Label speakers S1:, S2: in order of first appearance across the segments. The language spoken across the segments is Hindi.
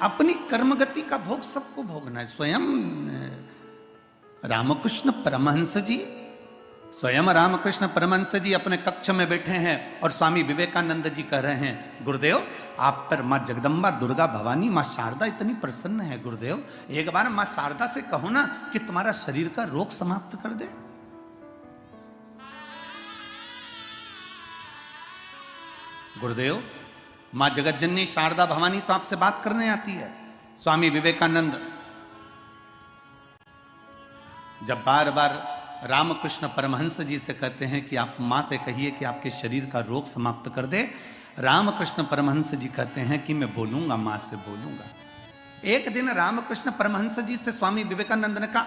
S1: अपनी कर्मगति का भोग सबको भोगना है। स्वयं रामकृष्ण परमहंस जी, स्वयं रामकृष्ण परमहंस जी अपने कक्ष में बैठे हैं और स्वामी विवेकानंद जी कह रहे हैं, गुरुदेव आप पर माँ जगदम्बा, दुर्गा, भवानी, माँ शारदा इतनी प्रसन्न है गुरुदेव, एक बार माँ शारदा से कहो ना कि तुम्हारा शरीर का रोग समाप्त कर दे। गुरुदेव माँ जगतजननी शारदा भवानी तो आपसे बात करने आती है। स्वामी विवेकानंद जब बार बार रामकृष्ण परमहंस जी से कहते हैं कि आप माँ से कहिए कि आपके शरीर का रोग समाप्त कर दे, रामकृष्ण परमहंस जी कहते हैं कि मैं बोलूंगा, माँ से बोलूंगा। एक दिन रामकृष्ण परमहंस जी से स्वामी विवेकानंद ने कहा,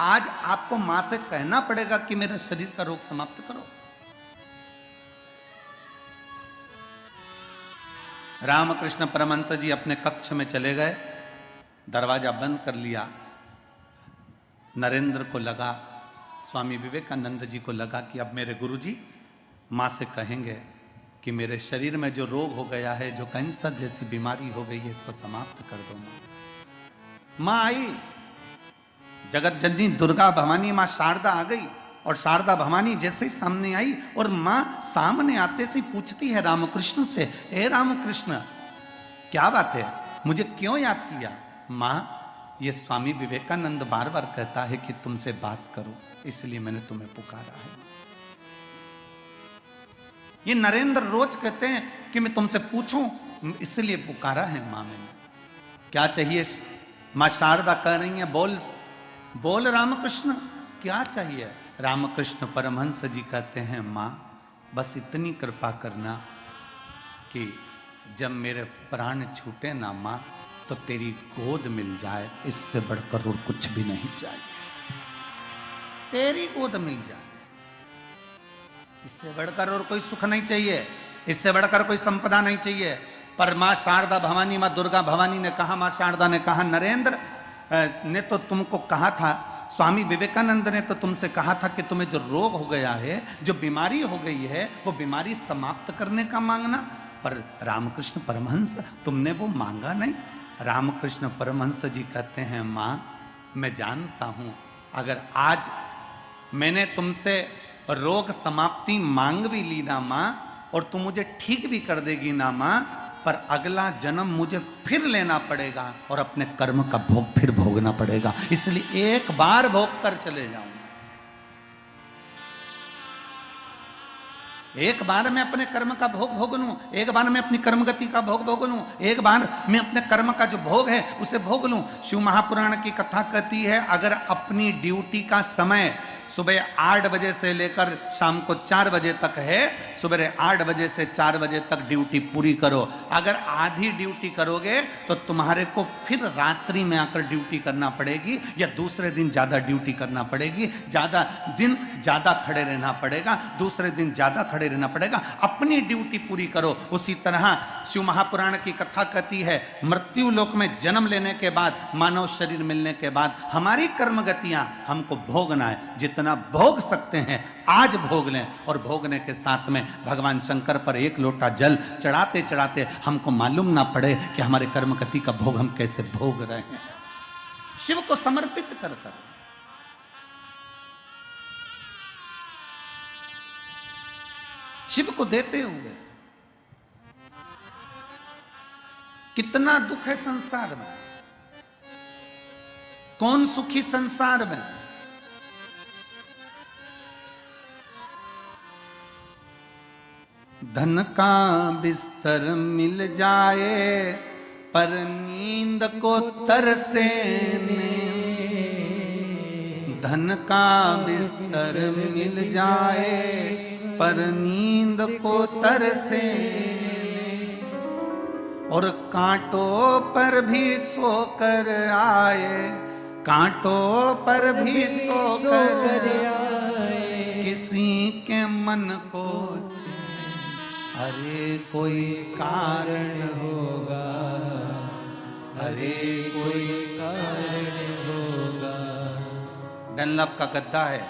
S1: आज आपको माँ से कहना पड़ेगा कि मेरे शरीर का रोग समाप्त करो। रामकृष्ण परमहंस जी अपने कक्ष में चले गए, दरवाजा बंद कर लिया। नरेंद्र को लगा, स्वामी विवेकानंद जी को लगा कि अब मेरे गुरुजी माँ से कहेंगे कि मेरे शरीर में जो रोग हो गया है, जो कैंसर जैसी बीमारी हो गई है, इसको समाप्त कर दो। माँ आई, जगत जननी दुर्गा भवानी माँ शारदा आ गई और शारदा भवानी जैसे ही सामने आई और माँ सामने आते से पूछती है रामकृष्ण से, ए रामकृष्ण क्या बात है, मुझे क्यों याद किया? माँ ये स्वामी विवेकानंद बार बार कहता है कि तुमसे बात करो, इसलिए मैंने तुम्हें पुकारा है। ये नरेंद्र रोज कहते हैं कि मैं तुमसे पूछूं, इसलिए पुकारा है मां मैंने। क्या चाहिए? मां शारदा कह रही है, बोल बोल रामकृष्ण क्या चाहिए? रामकृष्ण परमहंस जी कहते हैं, मां बस इतनी कृपा करना कि जब मेरे प्राण छूटे ना मां, तो तेरी गोद मिल जाए, इससे बढ़कर और कुछ भी नहीं चाहिए। तेरी गोद मिल जाए, इससे बढ़कर और कोई सुख नहीं चाहिए, इससे बढ़कर कोई संपदा नहीं चाहिए। पर माँ शारदा भवानी, माँ दुर्गा भवानी ने कहा, माँ शारदा ने कहा, नरेंद्र ने तो तुमको कहा था, स्वामी विवेकानंद ने तो तुमसे कहा था कि तुम्हें जो रोग हो गया है, जो बीमारी हो गई है, वो बीमारी समाप्त करने का मांगना। पर रामकृष्ण परमहंस तुमने वो मांगा नहीं। रामकृष्ण परमहंस जी कहते हैं, माँ मैं जानता हूं, अगर आज मैंने तुमसे रोग समाप्ति मांग भी ली ना माँ, और तुम मुझे ठीक भी कर देगी ना माँ, पर अगला जन्म मुझे फिर लेना पड़ेगा और अपने कर्म का भोग फिर भोगना पड़ेगा, इसलिए एक बार भोग कर चले जाऊंगा। एक बार मैं अपने कर्म का भोग भोग लूं, एक बार मैं अपनी कर्म गति का भोग भोग लूं, एक बार मैं अपने कर्म का जो भोग है उसे भोग लूं। शिव महापुराण की कथा कहती है, अगर अपनी ड्यूटी का समय सुबह 8 बजे से लेकर शाम को 4 बजे तक है, सुबह 8 बजे से 4 बजे तक ड्यूटी पूरी करो। अगर आधी ड्यूटी करोगे तो तुम्हारे को फिर रात्रि में आकर ड्यूटी करना पड़ेगी, या दूसरे दिन ज्यादा ड्यूटी करना पड़ेगी, ज्यादा दिन ज्यादा खड़े रहना पड़ेगा, दूसरे दिन ज्यादा खड़े रहना पड़ेगा। अपनी ड्यूटी पूरी करो। उसी तरह शिव महापुराण की कथा कहती है, मृत्यु लोक में जन्म लेने के बाद, मानव शरीर मिलने के बाद हमारी कर्म गतियां हमको भोगना है। जितना भोग सकते हैं आज भोग लें, और भोगने के साथ में भगवान शंकर पर एक लोटा जल चढ़ाते चढ़ाते हमको मालूम ना पड़े कि हमारे कर्म गति का भोग हम कैसे भोग रहे हैं। शिव को समर्पित कर कर शिव को देते हुए। कितना दुख है संसार में, कौन सुखी संसार में? धन का बिस्तर मिल जाए पर नींद को तरसे धन का बिस्तर मिल जाए पर नींद को तरसे, और कांटों पर भी सोकर आए, कांटों पर भी सोकर आए, किसी के मन को अरे कोई कारण होगा, अरे कोई कारण होगा। डनलप का गद्दा है,